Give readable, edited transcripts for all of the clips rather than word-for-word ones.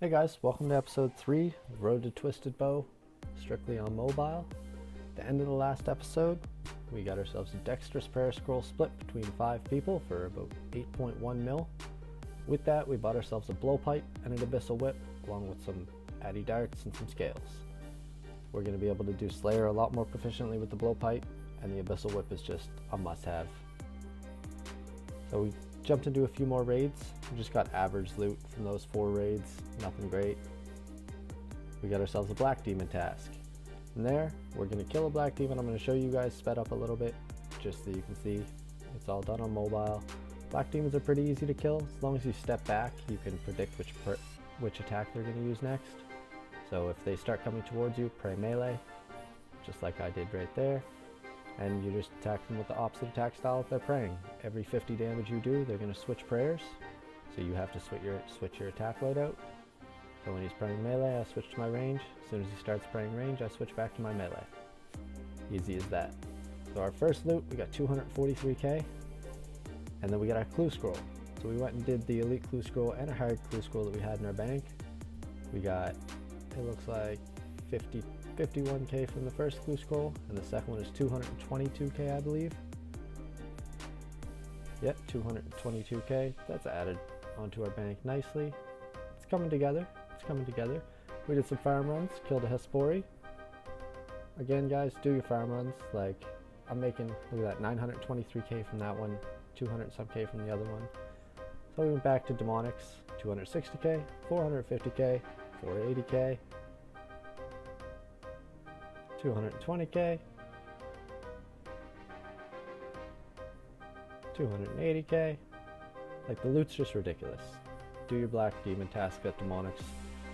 Hey guys, welcome to episode 3 of Road to Twisted Bow, strictly on mobile. At the end of the last episode, we got ourselves a Dexterous Prayer Scroll split between 5 people for about 8.1 mil. With that, we bought ourselves a blowpipe and an abyssal whip, along with some addy darts and some scales. We're going to be able to do Slayer a lot more proficiently with the blowpipe, and the abyssal whip is just a must-have. So we jumped into a few more raids. We just got average loot from those 4 raids, nothing great. We got ourselves a black demon task. From there, we're going to kill a black demon. I'm going to show you guys sped up a little bit, just so you can see it's all done on mobile. Black demons are pretty easy to kill. As long as you step back, you can predict which attack they're going to use next. So if they start coming towards you, pray melee, just like I did right there. And you just attack them with the opposite attack style if they're praying. Every 50 damage you do, they're going to switch prayers. So you have to switch your attack loadout. So when he's praying melee, I switch to my range. As soon as he starts praying range, I switch back to my melee. Easy as that. So our first loot, we got 243k. And then we got our clue scroll. So we went and did the elite clue scroll and a hard clue scroll that we had in our bank. We got, it looks like 51k from the first clue scroll, and the second one is 222k, I believe. Yep, 222k. That's added onto our bank nicely. It's coming together. It's coming together. We did some farm runs, killed a Hespori. Again, guys, do your farm runs. Like, I'm making, look at that, 923k from that one, 200 some k from the other one. So we went back to Demonics, 260k, 450k, 480k. 220k, 280k. Like, the loot's just ridiculous. Do your black demon task at Demonics.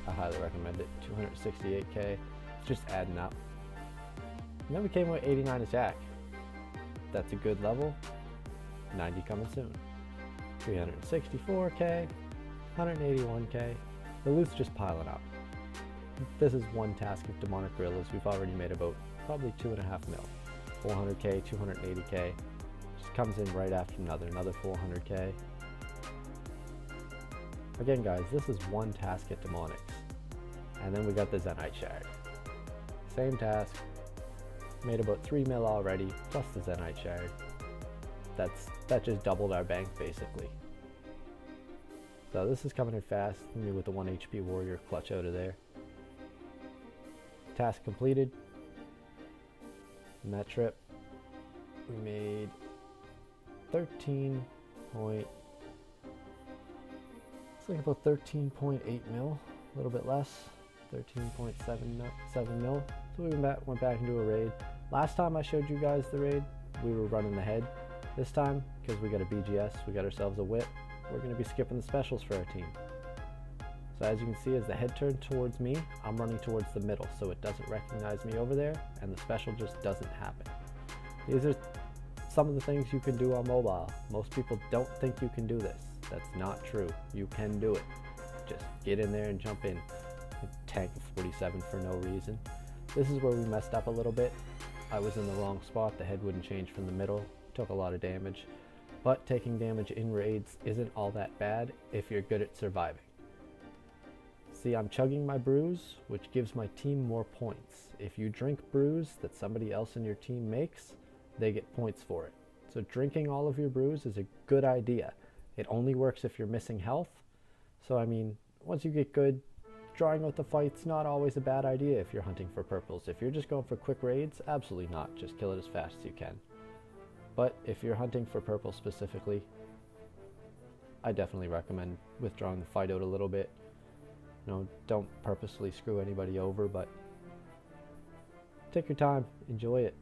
I highly recommend it. 268k. It's just adding up. And then we came with 89 attack. That's a good level. 90 coming soon. 364k, 181k. The loot's just piling up. This is one task of Demonic Gorillas. We've already made about probably 2.5 mil. 400k, 280k. Just comes in right after another 400k. Again, guys, this is one task at Demonics. And then we got the Zenyte Shard. Same task. Made about 3 mil already, plus the Zenyte Shard. That just doubled our bank, basically. So this is coming in fast. Me with the 1 HP warrior clutch out of there. Task completed. In that trip, we made 13 point, it's like about 13.8 mil, a little bit less, 13.7 mil. So we went back into a raid. Last time I showed you guys the raid, we were running the head. This time, because we got a BGS, we got ourselves a whip, we're going to be skipping the specials for our team. So as you can see, as the head turned towards me, I'm running towards the middle, so it doesn't recognize me over there, and the special just doesn't happen. These are some of the things you can do on mobile. Most people don't think you can do this. That's not true. You can do it. Just get in there and jump in. Tank a 47 for no reason. This is where we messed up a little bit. I was in the wrong spot. The head wouldn't change from the middle. Took a lot of damage. But taking damage in raids isn't all that bad if you're good at surviving. See, I'm chugging my brews, which gives my team more points. If you drink brews that somebody else in your team makes, they get points for it. So drinking all of your brews is a good idea. It only works if you're missing health. So I mean, once you get good, drawing out the fight's not always a bad idea if you're hunting for purples. If you're just going for quick raids, absolutely not. Just kill it as fast as you can. But if you're hunting for purple specifically, I definitely recommend withdrawing the fight out a little bit. You know, don't purposely screw anybody over, but take your time, enjoy it.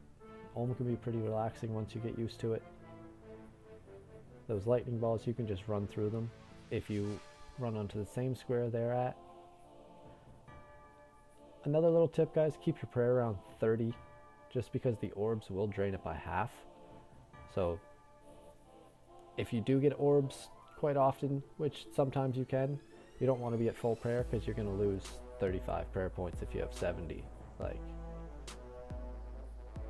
Olm can be pretty relaxing once you get used to it. Those lightning balls, you can just run through them. If you run onto the same square they're at. Another little tip, guys, keep your prayer around 30, just because the orbs will drain it by half. So if you do get orbs quite often, which sometimes you can, you don't want to be at full prayer because you're going to lose 35 prayer points if you have 70. Like,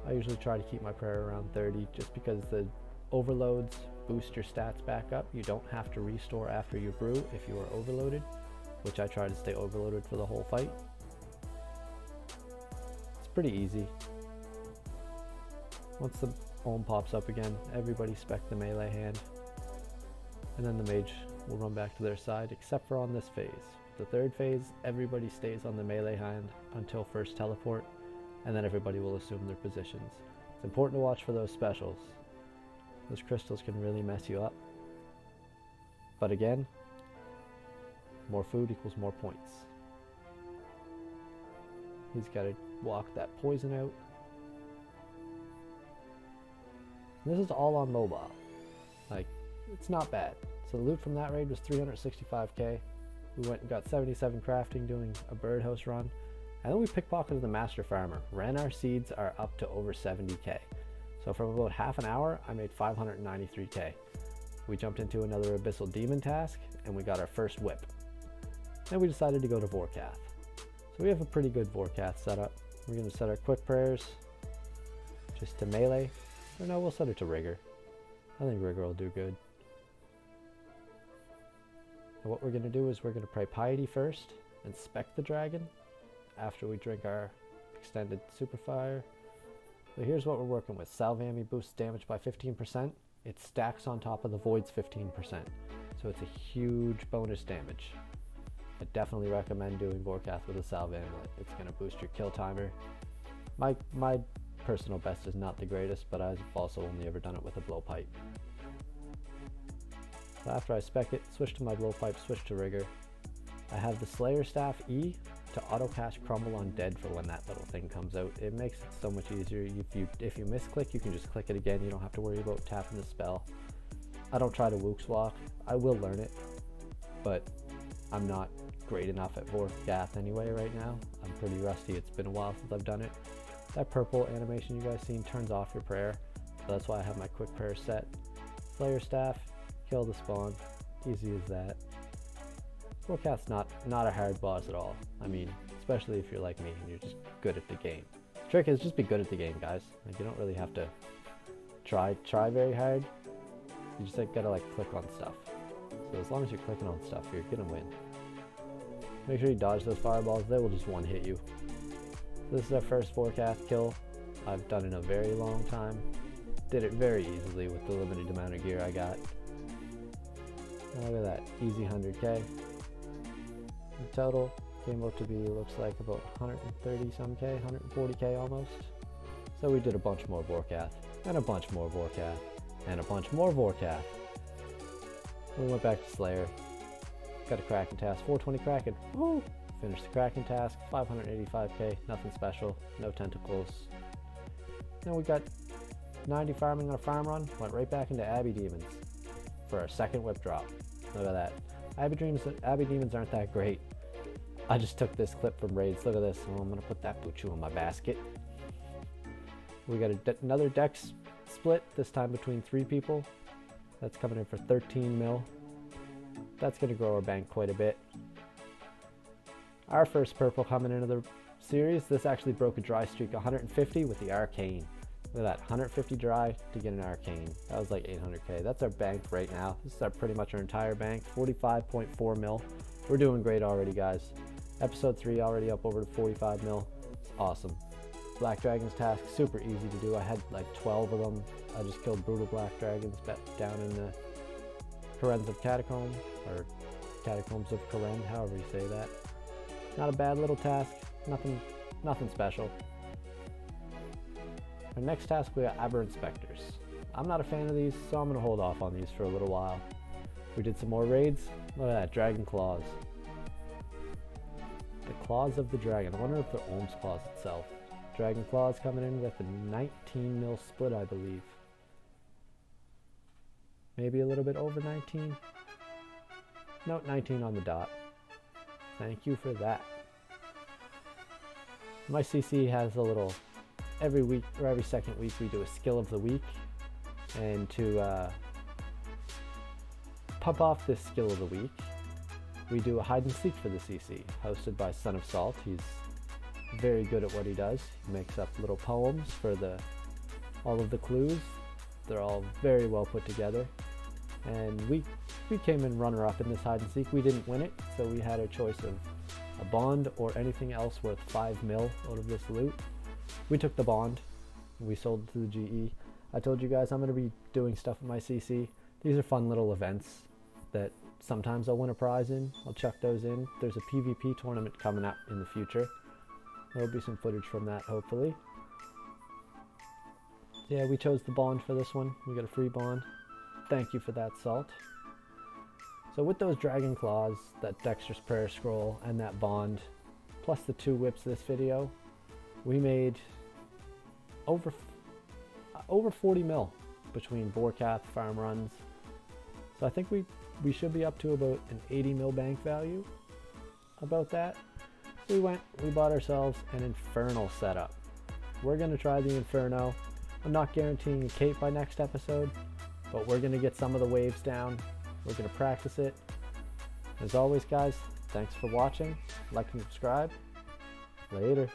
I usually try to keep my prayer around 30 just because the overloads boost your stats back up. You don't have to restore after you brew if you are overloaded. which I try to stay overloaded for the whole fight. It's pretty easy. Once the Ohm pops up again, everybody spec the melee hand, and then the mage will run back to their side, except for on this phase. The third phase, everybody stays on the melee hand until first teleport, and then everybody will assume their positions. It's important to watch for those specials. Those crystals can really mess you up. But again, more food equals more points. He's got to walk that poison out. This is all on mobile. Like, it's not bad. So the loot from that raid was 365k. We went and got 77 crafting doing a birdhouse run. And then we pickpocketed the master farmer. Ran our seeds are up to over 70k. So from about half an hour, I made 593k. We jumped into another abyssal demon task and we got our first whip. Then we decided to go to Vorkath. So we have a pretty good Vorkath setup. We're going to set our quick prayers just to melee. Or no, we'll set it to rigor. I think rigor will do good. And what we're going to do is we're going to pray piety first and spec the dragon after we drink our extended super fire. So here's what we're working with. Salvami boosts damage by 15%. It stacks on top of the void's 15%. So it's a huge bonus damage. I definitely recommend doing Vorkath with a Salve Amulet. It's going to boost your kill timer. My personal best is not the greatest, but I've also only ever done it with a blowpipe. So after I spec it, switch to my blowpipe, switch to rigor. I have the Slayer Staff E to auto cast Crumble on Dead for when that little thing comes out. It makes it so much easier. If you misclick, you can just click it again. You don't have to worry about tapping the spell. I don't try to Wooks Walk. I will learn it, but I'm not great enough at Vorkath anyway right now. I'm pretty rusty. It's been a while since I've done it. That purple animation you guys seen turns off your prayer, so that's why I have my quick prayer set. Slayer Staff, kill the spawn, easy as that. Vorkath's not a hard boss at all. I mean, especially if you're like me and you're just good at the game. The trick is just be good at the game, guys. Like, you don't really have to try very hard. You just gotta like click on stuff. So as long as you're clicking on stuff, you're gonna win. Make sure you dodge those fireballs. They will just one hit you. This is our first Vorkath kill. I've done it in a very long time. Did it very easily with the limited amount of gear I got. And look at that, easy 100k. The total came out to be, looks like about 130 some k, 140k almost. So we did a bunch more Vorkath, and a bunch more Vorkath, and a bunch more Vorkath. We went back to Slayer. Got a Kraken task, 420 Kraken. Woo! Finished the Kraken task, 585k, nothing special, no tentacles. Then we got 90 farming on a farm run, went right back into Abbey Demons for our second whip drop. Look at that. Abbey Demons aren't that great. I just took this clip from raids. Look at this. Oh, I'm gonna put that Buchu in my basket. We got another dex split, this time between 3 people. That's coming in for 13 mil. That's gonna grow our bank quite a bit. Our first purple coming into the series. This actually broke a dry streak, 150 with the Arcane. Look at that, 150 dry to get an Arcane. That was like 800k. That's our bank right now. This is pretty much our entire bank, 45.4 mil. We're doing great already, guys. Episode 3 already up over to 45 mil. It's awesome. Black Dragons task, super easy to do. I had like 12 of them. I just killed brutal Black Dragons down in the Karen of Catacomb, or Catacombs of Karen, however you say that. Not a bad little task, nothing special. Our next task, we got Aberrant Spectres. I'm not a fan of these, so I'm gonna hold off on these for a little while. We did some more raids. Look at that, Dragon Claws. The Claws of the Dragon. I wonder if they're Ohm's Claws itself. Dragon Claws coming in with a 19 mil split, I believe. Maybe a little bit over 19. No, 19 on the dot. Thank you for that. My CC has a little, every week or every second week we do a skill of the week, and to pump off this skill of the week, we do a hide and seek for the CC, hosted by Son of Salt. He's very good at what he does. He makes up little poems for all of the clues. They're all very well put together. and we came in runner-up in this hide and seek. We didn't win it, so we had a choice of a bond or anything else worth 5 mil out of this loot. We took the bond. We sold it to the GE. I told you guys I'm going to be doing stuff with my CC. These are fun little events that sometimes I'll win a prize in. I'll chuck those in. There's a PvP tournament coming up in the future. There'll be some footage from that, hopefully. Yeah, we chose the bond for this one. We got a free bond. Thank you for that, Salt. So with those Dragon Claws, that Dexter's Prayer Scroll, and that bond, plus the 2 whips this video, we made over 40 mil between Boarcath, farm runs. So I think we should be up to about an 80 mil bank value. About that. We bought ourselves an Infernal setup. We're going to try the Inferno. I'm not guaranteeing a cape by next episode, but we're going to get some of the waves down. We're going to practice it. As always, guys, thanks for watching. Like and subscribe. Later.